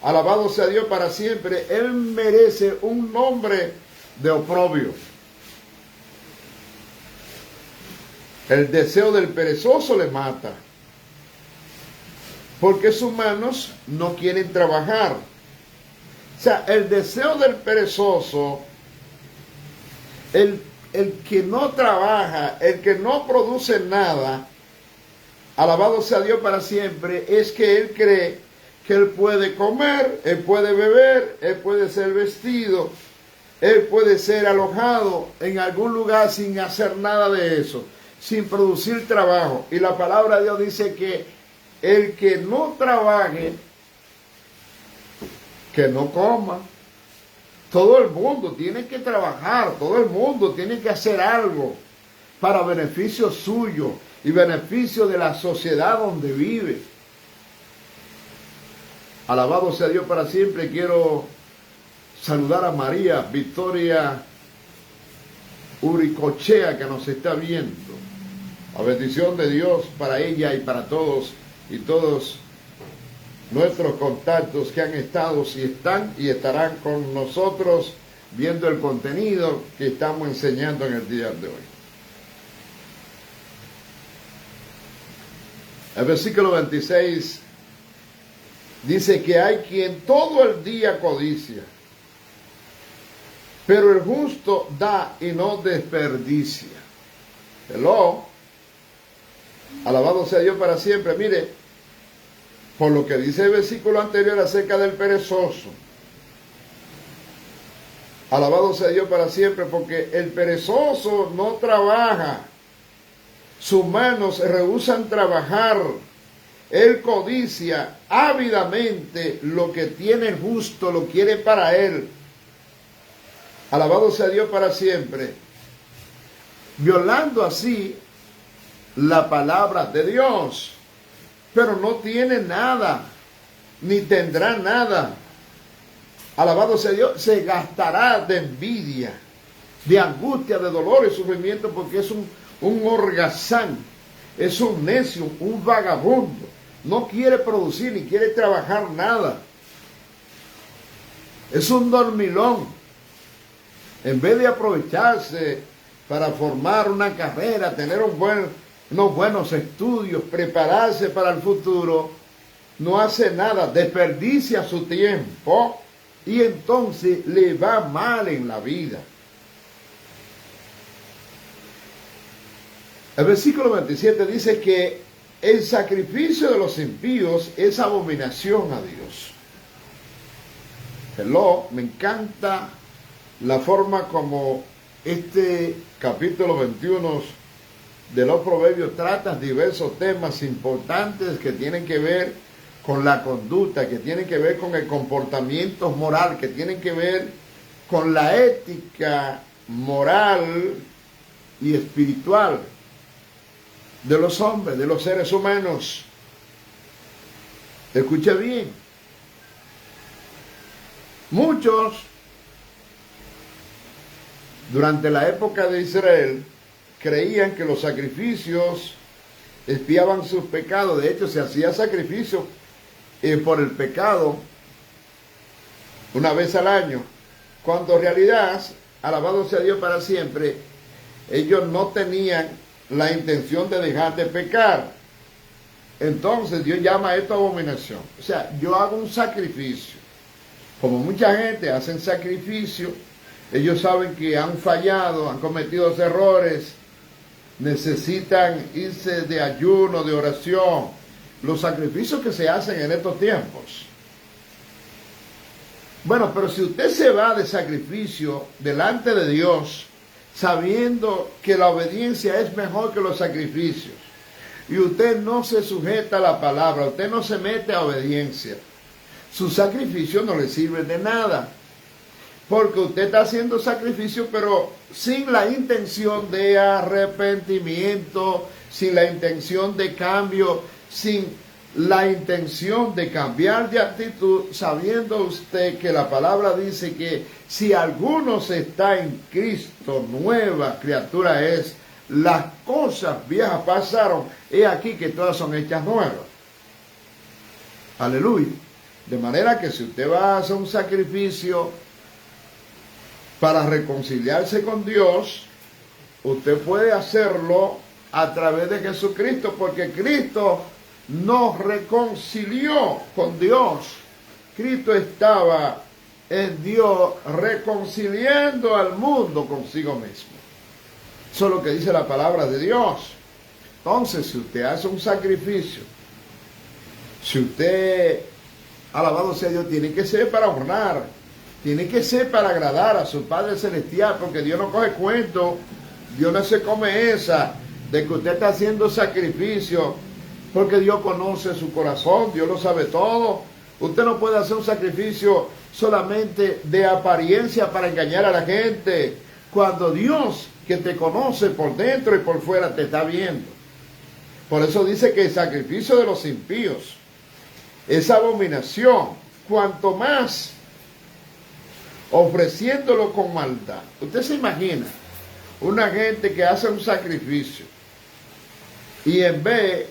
Alabado sea Dios para siempre. Él merece un nombre de oprobio. El deseo del perezoso le mata, porque sus manos no quieren trabajar. O sea, el deseo del perezoso, el que no trabaja, el que no produce nada, alabado sea Dios para siempre, es que él cree que él puede comer, él puede beber, él puede ser vestido, él puede ser alojado en algún lugar sin hacer nada de eso, sin producir trabajo. Y la palabra de Dios dice que el que no trabaje, que no coma. Todo el mundo tiene que trabajar, todo el mundo tiene que hacer algo para beneficio suyo y beneficio de la sociedad donde vive. Alabado sea Dios para siempre. Quiero saludar a María Victoria Uricochea, que nos está viendo. La bendición de Dios para ella y para todos y todos nuestros contactos que han estado, si están y estarán con nosotros viendo el contenido que estamos enseñando en el día de hoy. El versículo 26 dice que hay quien todo el día codicia, pero el justo da y no desperdicia. Hello. Alabado sea Dios para siempre. Mire, por lo que dice el versículo anterior acerca del perezoso. Alabado sea Dios para siempre, porque el perezoso no trabaja. Sus manos se rehúsan trabajar. Él codicia ávidamente lo que tiene el justo, lo quiere para él. Alabado sea Dios para siempre. Violando así la palabra de Dios. Pero no tiene nada, ni tendrá nada. Alabado sea Dios, se gastará de envidia, de angustia, de dolor y sufrimiento, porque es un holgazán, es un necio, un vagabundo. No quiere producir ni quiere trabajar nada. Es un dormilón. En vez de aprovecharse para formar una carrera, tener unos buenos estudios, prepararse para el futuro, no hace nada, desperdicia su tiempo y entonces le va mal en la vida. El versículo 27 dice que el sacrificio de los impíos es abominación a Dios. Hello, me encanta la forma como este capítulo 21 de los Proverbios trata diversos temas importantes que tienen que ver con la conducta, que tienen que ver con el comportamiento moral, que tienen que ver con la ética moral y espiritual de los hombres, de los seres humanos. Escuche bien. Muchos, durante la época de Israel, creían que los sacrificios expiaban sus pecados. De hecho, se hacía sacrificio por el pecado una vez al año, cuando en realidad, alabado sea Dios para siempre, ellos no tenían la intención de dejar de pecar. Entonces Dios llama esto abominación. O sea, yo hago un sacrificio. Como mucha gente hacen sacrificio, ellos saben que han fallado, han cometido errores, necesitan irse de ayuno, de oración, los sacrificios que se hacen en estos tiempos. Bueno, pero si usted se va de sacrificio delante de Dios, sabiendo que la obediencia es mejor que los sacrificios, y usted no se sujeta a la palabra, usted no se mete a obediencia, su sacrificio no le sirve de nada. Porque usted está haciendo sacrificio, pero sin la intención de arrepentimiento, sin la intención de cambio, sin la intención de cambiar de actitud, sabiendo usted que la palabra dice que si alguno está en Cristo, nueva criatura es, las cosas viejas pasaron, he aquí que todas son hechas nuevas. Aleluya. De manera que si usted va a hacer un sacrificio para reconciliarse con Dios, usted puede hacerlo a través de Jesucristo, porque Cristo nos reconcilió con Dios. Cristo estaba en Dios reconciliando al mundo consigo mismo. Eso es lo que dice la palabra de Dios. Entonces, si usted hace un sacrificio, si usted, alabado sea Dios, tiene que ser para honrar, tiene que ser para agradar a su Padre Celestial, porque Dios no coge cuento, Dios no se come esa de que usted está haciendo sacrificio, porque Dios conoce su corazón, Dios lo sabe todo. Usted no puede hacer un sacrificio solamente de apariencia para engañar a la gente, cuando Dios, que te conoce por dentro y por fuera, te está viendo. Por eso dice que el sacrificio de los impíos es abominación, cuanto más ofreciéndolo con maldad. Usted se imagina una gente que hace un sacrificio y en vez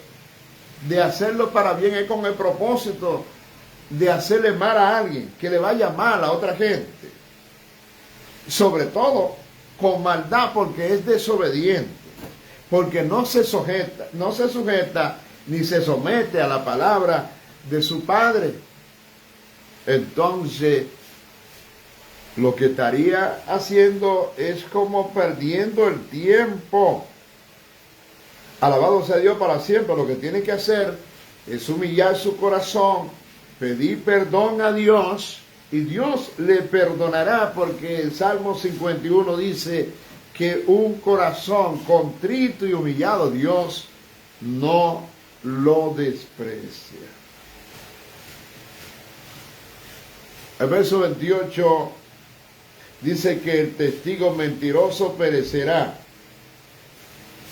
de hacerlo para bien es con el propósito de hacerle mal a alguien, que le vaya mal a otra gente, sobre todo con maldad, porque es desobediente, porque no se sujeta ni se somete a la palabra de su Padre. Entonces lo que estaría haciendo es como perdiendo el tiempo. Alabado sea Dios para siempre. Lo que tiene que hacer es humillar su corazón, pedir perdón a Dios, y Dios le perdonará, porque el Salmo 51 dice que un corazón contrito y humillado Dios no lo desprecia. El verso 28 dice que el testigo mentiroso perecerá,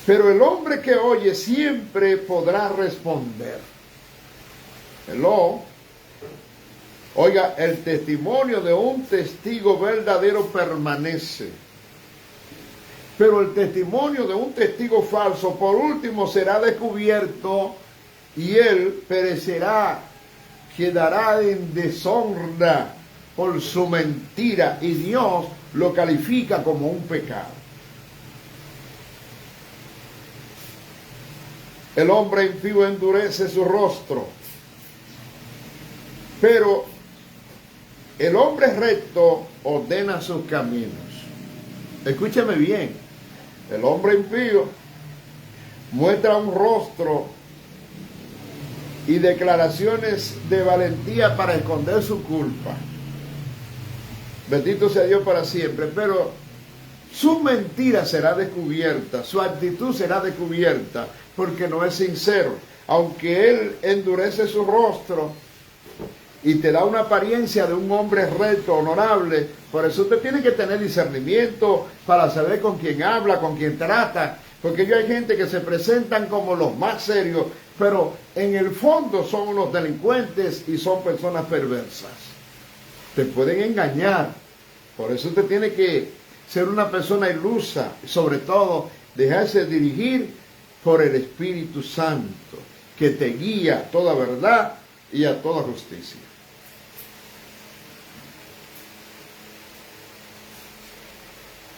pero el hombre que oye siempre podrá responder. Oiga, el testimonio de un testigo verdadero permanece, pero el testimonio de un testigo falso por último será descubierto y él perecerá, quedará en deshonra por su mentira, y Dios lo califica como un pecado. El hombre impío endurece su rostro, pero el hombre recto ordena sus caminos. Escúcheme bien, el hombre impío muestra un rostro y declaraciones de valentía para esconder su culpa. Bendito sea Dios para siempre, pero su mentira será descubierta, su actitud será descubierta, porque no es sincero. Aunque él endurece su rostro y te da una apariencia de un hombre recto, honorable, por eso usted tiene que tener discernimiento para saber con quién habla, con quién trata, porque hay gente que se presentan como los más serios, pero en el fondo son unos delincuentes y son personas perversas. Te pueden engañar. Por eso usted tiene que ser una persona ilusa, y sobre todo dejarse dirigir por el Espíritu Santo, que te guía a toda verdad y a toda justicia.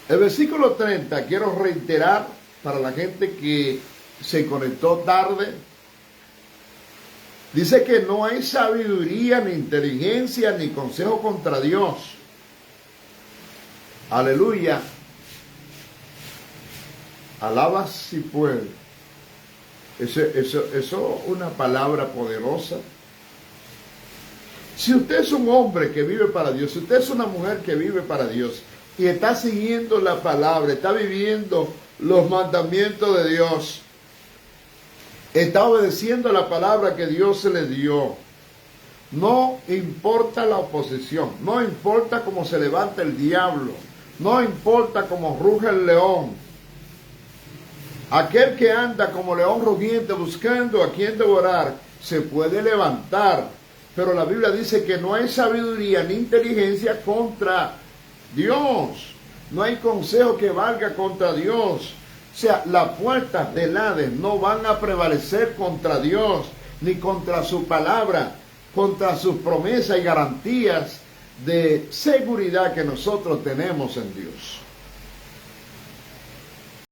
El versículo 30, quiero reiterar para la gente que se conectó tarde, dice que no hay sabiduría, ni inteligencia, ni consejo contra Dios. Aleluya. Alaba si puede. Eso es una palabra poderosa. Si usted es un hombre que vive para Dios, si usted es una mujer que vive para Dios y está siguiendo la palabra, está viviendo los mandamientos de Dios, está obedeciendo la palabra que Dios se le dio, no importa la oposición, no importa cómo se levanta el diablo, no importa cómo ruge el león. Aquel que anda como león rugiente buscando a quien devorar, se puede levantar, pero la Biblia dice que no hay sabiduría ni inteligencia contra Dios. No hay consejo que valga contra Dios. O sea, las puertas del Hades no van a prevalecer contra Dios, ni contra su palabra, contra sus promesas y garantías de seguridad que nosotros tenemos en Dios.